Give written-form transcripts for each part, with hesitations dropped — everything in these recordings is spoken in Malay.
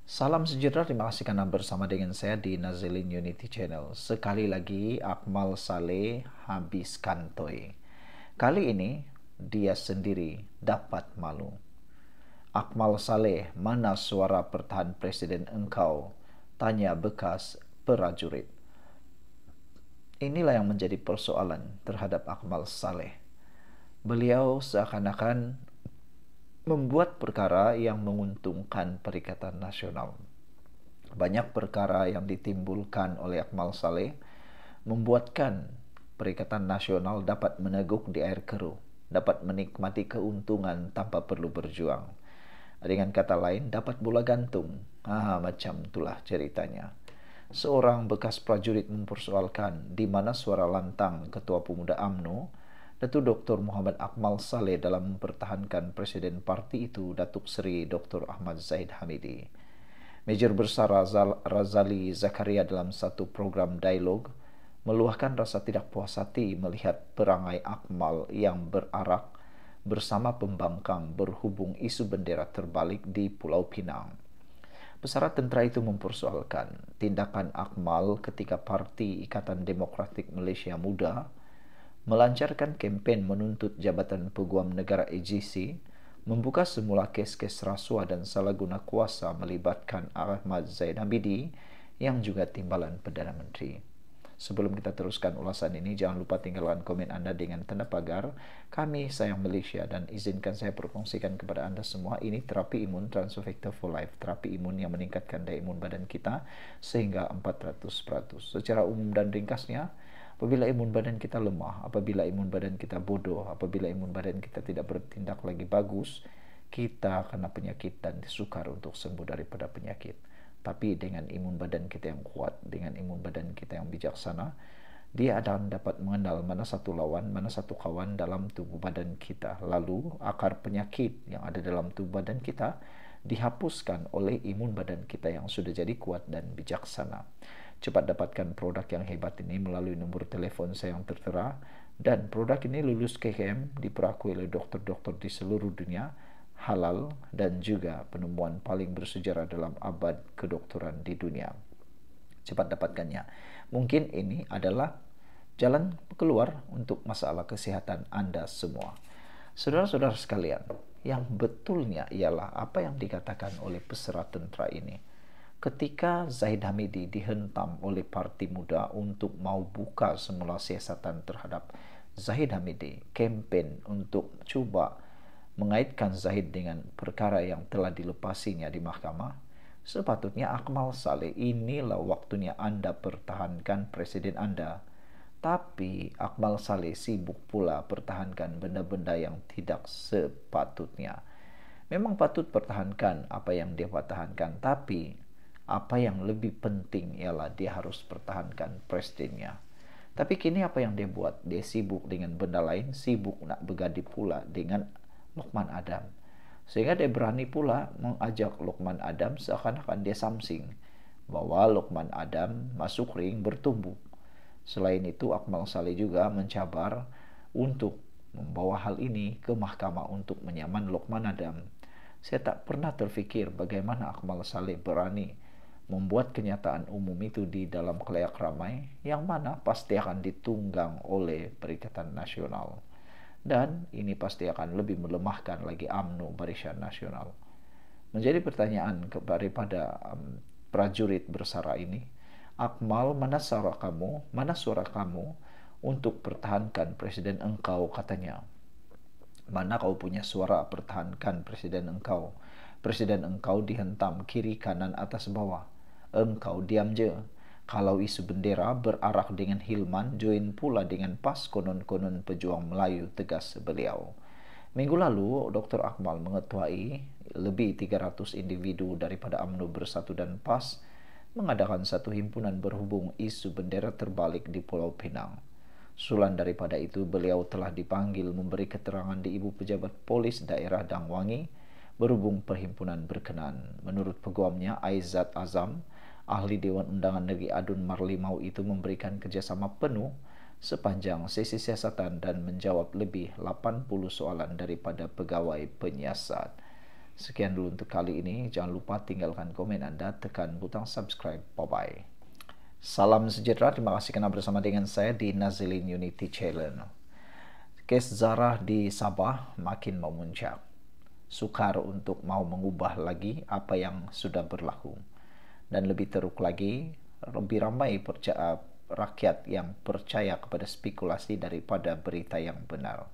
Salam sejahtera, terima kasih karena bersama dengan saya di Nazilin Unity Channel. Sekali lagi, Akmal Saleh habis kantoi. Kali ini, dia sendiri dapat malu. Akmal Saleh, mana suara pertahanan presiden engkau? Tanya bekas prajurit. Inilah yang menjadi persoalan terhadap Akmal Saleh. Beliau seakan-akan membuat perkara yang menguntungkan Perikatan Nasional. Banyak perkara yang ditimbulkan oleh Akmal Saleh membuatkan Perikatan Nasional dapat meneguk di air keruh, dapat menikmati keuntungan tanpa perlu berjuang. Dengan kata lain, dapat bola gantung. Macam itulah ceritanya. Seorang bekas prajurit mempersoalkan di mana suara lantang Ketua Pemuda UMNO, Datuk Dr. Muhammad Akmal Saleh dalam mempertahankan Presiden Parti itu, Datuk Seri Dr. Ahmad Zahid Hamidi. Major Besar Razali Zakaria dalam satu program dialog meluahkan rasa tidak puas hati melihat perangai Akmal yang berarak bersama pembangkang berhubung isu bendera terbalik di Pulau Pinang. Pesara tentera itu mempersoalkan tindakan Akmal ketika Parti Ikatan Demokratik Malaysia Muda melancarkan kempen menuntut Jabatan Peguam Negara AGC membuka semula kes-kes rasuah dan salah guna kuasa melibatkan Ahmad Zahid Hamidi yang juga timbalan Perdana Menteri. Sebelum kita teruskan ulasan ini, jangan lupa tinggalkan komen Anda dengan tanda pagar "Kami Sayang Malaysia" dan izinkan saya berkongsikan kepada Anda semua, ini terapi imun Transovector for Life, terapi imun yang meningkatkan daya imun badan kita sehingga 400%. Secara umum dan ringkasnya, apabila imun badan kita lemah, apabila imun badan kita bodoh, apabila imun badan kita tidak bertindak lagi bagus, kita kena penyakit dan sukar untuk sembuh daripada penyakit. Tapi dengan imun badan kita yang kuat, dengan imun badan kita yang bijaksana, dia akan dapat mengenal mana satu lawan, mana satu kawan dalam tubuh badan kita. Lalu akar penyakit yang ada dalam tubuh badan kita dihapuskan oleh imun badan kita yang sudah jadi kuat dan bijaksana. Cepat dapatkan produk yang hebat ini melalui nomor telepon saya yang tertera, dan produk ini lulus KKM, diperakui oleh dokter-dokter di seluruh dunia, halal, dan juga penemuan paling bersejarah dalam abad kedokteran di dunia. Cepat dapatkannya. Mungkin ini adalah jalan keluar untuk masalah kesehatan Anda semua. Saudara-saudara sekalian, yang betulnya ialah apa yang dikatakan oleh pesara tentera ini. Ketika Zahid Hamidi dihentam oleh Parti Muda untuk mau buka semula siasatan terhadap Zahid Hamidi, kempen untuk cuba mengaitkan Zahid dengan perkara yang telah dilepasinya di mahkamah, sepatutnya Akmal Saleh, inilah waktunya Anda pertahankan presiden Anda. Tapi Akmal Saleh sibuk pula pertahankan benda-benda yang tidak sepatutnya. Memang patut pertahankan apa yang dia pertahankan, tapi apa yang lebih penting ialah dia harus pertahankan presidennya. Tapi kini apa yang dia buat? Dia sibuk dengan benda lain, sibuk nak bergaduh pula dengan Luqman Adam. Sehingga dia berani pula mengajak Luqman Adam seakan-akan dia samsing bahwa Luqman Adam masuk ring bertumbuk. Selain itu, Akmal Saleh juga mencabar untuk membawa hal ini ke mahkamah untuk menyaman Luqman Adam. Saya tak pernah terfikir bagaimana Akmal Saleh berani membuat kenyataan umum itu di dalam khalayak ramai, yang mana pasti akan ditunggang oleh Perikatan Nasional. Dan ini pasti akan lebih melemahkan lagi UMNO, Barisan Nasional. Menjadi pertanyaan daripada prajurit bersara ini, Akmal, mana suara kamu? Mana suara kamu untuk pertahankan presiden engkau, katanya. Mana kau punya suara pertahankan presiden engkau? Presiden engkau dihentam kiri, kanan, atas, bawah. Engkau diam je. Kalau isu bendera berarak dengan Hilman, join pula dengan PAS, konon-konon pejuang Melayu, tegas beliau. Minggu lalu, Dr. Akmal mengetuai lebih 300 individu daripada UMNO Bersatu dan PAS mengadakan satu himpunan berhubung isu bendera terbalik di Pulau Pinang. Sulan daripada itu, beliau telah dipanggil memberi keterangan di Ibu Pejabat Polis Daerah Dangwangi berhubung perhimpunan berkenan. Menurut peguamnya, Aizat Azam, ahli Dewan Undangan Negeri Adun Marlimau itu memberikan kerjasama penuh sepanjang sesi siasatan dan menjawab lebih 80 soalan daripada pegawai penyiasat. Sekian dulu untuk kali ini. Jangan lupa tinggalkan komen Anda, tekan butang subscribe. Bye-bye. Salam sejahtera, terima kasih karena bersama dengan saya di Nazilin Unity Channel. Kes Zara di Sabah makin memuncak. Sukar untuk mau mengubah lagi apa yang sudah berlaku. Dan lebih teruk lagi, lebih ramai rakyat yang percaya kepada spekulasi daripada berita yang benar.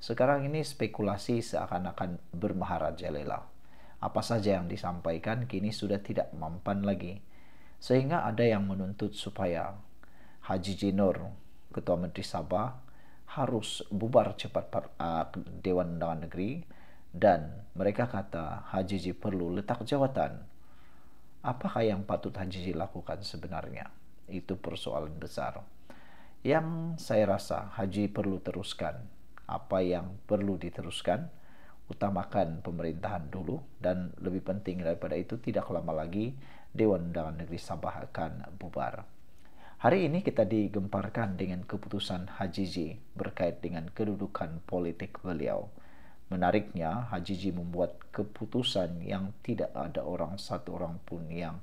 Sekarang ini spekulasi seakan-akan bermaharajalela. Apa saja yang disampaikan kini sudah tidak mempan lagi. Sehingga ada yang menuntut supaya Haji Jinur, Ketua Menteri Sabah, harus bubar cepat Dewan Undangan Negeri, dan mereka kata Haji Ji perlu letak jawatan. Apakah yang patut Haji Ji lakukan sebenarnya? Itu persoalan besar. Yang saya rasa Haji perlu teruskan apa yang perlu diteruskan, utamakan pemerintahan dulu, dan lebih penting daripada itu tidak lama lagi Dewan Undangan Negeri Sabah akan bubar. Hari ini kita digemparkan dengan keputusan Haji Ji berkait dengan kedudukan politik beliau. Menariknya, Haji Ji membuat keputusan yang tidak ada satu orang pun yang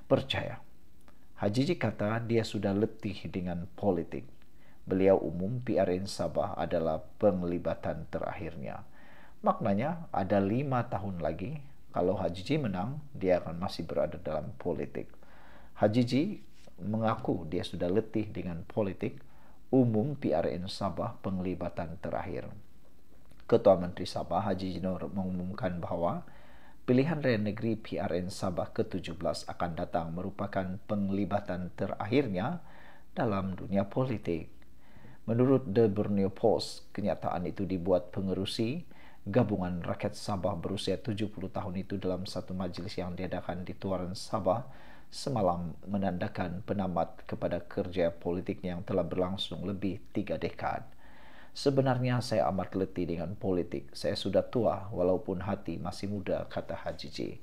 percaya. Haji Ji kata dia sudah letih dengan politik. Beliau umum PRN Sabah adalah penglibatan terakhirnya. Maknanya ada 5 tahun lagi, kalau Haji Ji menang, dia akan masih berada dalam politik. Haji Ji mengaku dia sudah letih dengan politik. Umum PRN Sabah penglibatan terakhir. Ketua Menteri Sabah Haji Jinur mengumumkan bahwa pilihan raya negeri PRN Sabah ke-17 akan datang merupakan penglibatan terakhirnya dalam dunia politik. Menurut The Borneo Post, kenyataan itu dibuat pengerusi Gabungan Rakyat Sabah berusia 70 tahun itu dalam satu majelis yang diadakan di Tuaran Sabah semalam, menandakan penamat kepada kerja politiknya yang telah berlangsung lebih 3 dekad. Sebenarnya saya amat letih dengan politik. Saya sudah tua walaupun hati masih muda, kata Haji Ji.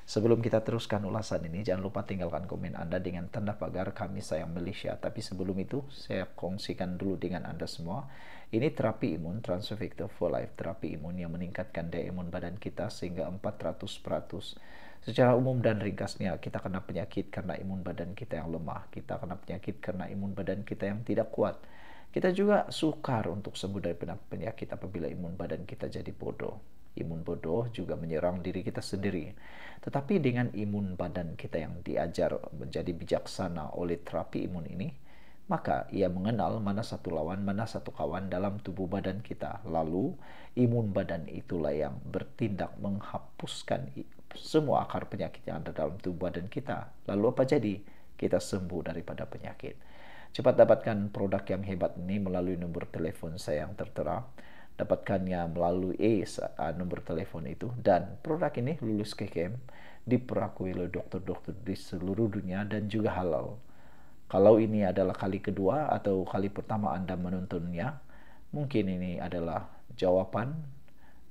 Sebelum kita teruskan ulasan ini, jangan lupa tinggalkan komen Anda dengan tanda pagar Kami Sayang Malaysia. Tapi sebelum itu, saya kongsikan dulu dengan Anda semua. Ini terapi imun Transfer Factor for Life, terapi imun yang meningkatkan daya imun badan kita sehingga 400%. Secara umum dan ringkasnya, kita kena penyakit karena imun badan kita yang lemah. Kita kena penyakit karena imun badan kita yang tidak kuat. Kita juga sukar untuk sembuh dari penyakit apabila imun badan kita jadi bodoh. Imun bodoh juga menyerang diri kita sendiri. Tetapi dengan imun badan kita yang diajar menjadi bijaksana oleh terapi imun ini, maka ia mengenal mana satu lawan, mana satu kawan dalam tubuh badan kita. Lalu, imun badan itulah yang bertindak menghapuskan semua akar penyakit yang ada dalam tubuh badan kita. Lalu apa jadi? Kita sembuh daripada penyakit. Cepat dapatkan produk yang hebat ini melalui nomor telepon saya yang tertera. Dapatkannya melalui nomor telepon itu. Dan produk ini lulus KKM, diperakui oleh dokter-dokter di seluruh dunia dan juga halal. Kalau ini adalah kali kedua atau kali pertama Anda menontonnya, mungkin ini adalah jawaban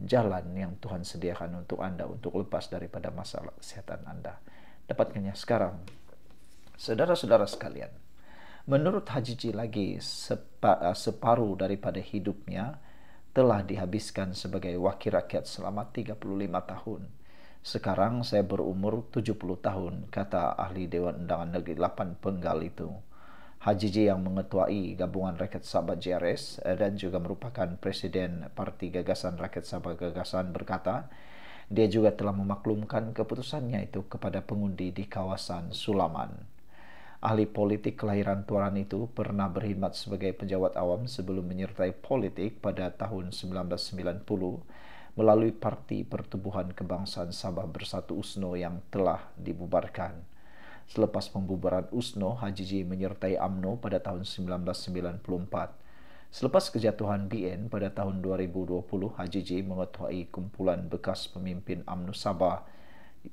jalan yang Tuhan sediakan untuk Anda untuk lepas daripada masalah kesehatan Anda. Dapatkannya sekarang. Saudara-saudara sekalian, menurut Haji Ji lagi, separuh daripada hidupnya telah dihabiskan sebagai wakil rakyat selama 35 tahun. Sekarang saya berumur 70 tahun, kata ahli Dewan Undangan Negeri 8 Penggal itu. Haji Ji yang mengetuai Gabungan Rakyat Sabah JRS dan juga merupakan Presiden Parti Gagasan Rakyat Sabah Gagasan berkata, dia juga telah memaklumkan keputusannya itu kepada pengundi di kawasan Sulaman. Ahli politik kelahiran Tuaran itu pernah berkhidmat sebagai pejabat awam sebelum menyertai politik pada tahun 1990 melalui Parti Pertubuhan Kebangsaan Sabah Bersatu USNO yang telah dibubarkan. Selepas pembubaran USNO, Haji Ji menyertai UMNO pada tahun 1994. Selepas kejatuhan BN pada tahun 2020, Haji Ji mengetuai kumpulan bekas pemimpin UMNO Sabah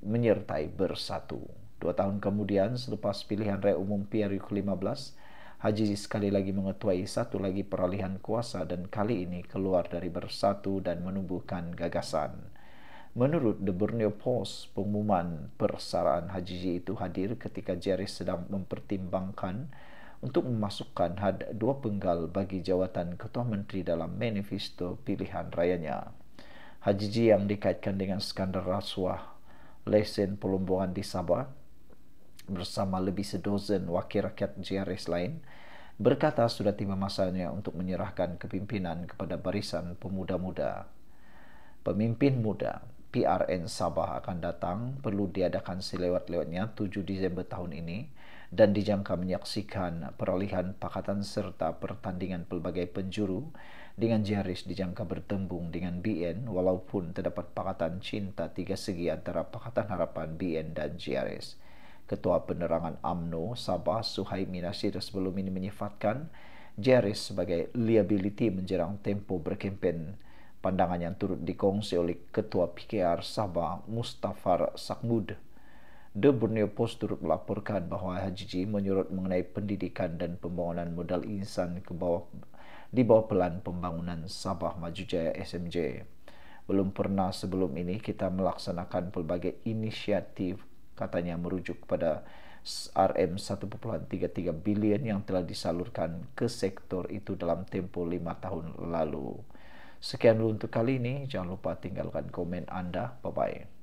menyertai Bersatu. 2 tahun kemudian, selepas pilihan raya umum PRU ke-15, Haji Ji sekali lagi mengetuai satu lagi peralihan kuasa dan kali ini keluar dari Bersatu dan menumbuhkan Gagasan. Menurut The Borneo Post, pengumuman persaraan Haji Ji itu hadir ketika JRS sedang mempertimbangkan untuk memasukkan 2 penggal bagi jawatan Ketua Menteri dalam manifesto pilihan rayanya. Hajiji yang dikaitkan dengan skandal rasuah lesen pelombongan di Sabah bersama lebih sedozen wakil rakyat JRS lain berkata sudah tiba masanya untuk menyerahkan kepimpinan kepada barisan pemuda-muda. Pemimpin muda PRN Sabah akan datang perlu diadakan selewat-lewatnya 7 Disember tahun ini dan dijangka menyaksikan peralihan pakatan serta pertandingan pelbagai penjuru dengan JRS dijangka bertembung dengan BN walaupun terdapat pakatan cinta tiga segi antara Pakatan Harapan BN dan JRS. Ketua Penerangan UMNO Sabah Suhaimi Nasir sebelum ini menyifatkan JRS sebagai liability menjerang tempo berkempen, pandangan yang turut dikongsi oleh Ketua PKR Sabah Mustafar Sakmud. The Borneo Post turut melaporkan bahawa Hajiji menyorot mengenai pendidikan dan pembangunan modal insan di bawah pelan pembangunan Sabah Maju Jaya SMJ. Belum pernah sebelum ini kita melaksanakan pelbagai inisiatif, katanya merujuk kepada RM1.33 bilion yang telah disalurkan ke sektor itu dalam tempoh 5 tahun lalu. Sekian dulu untuk kali ini. Jangan lupa tinggalkan komen Anda. Bye-bye.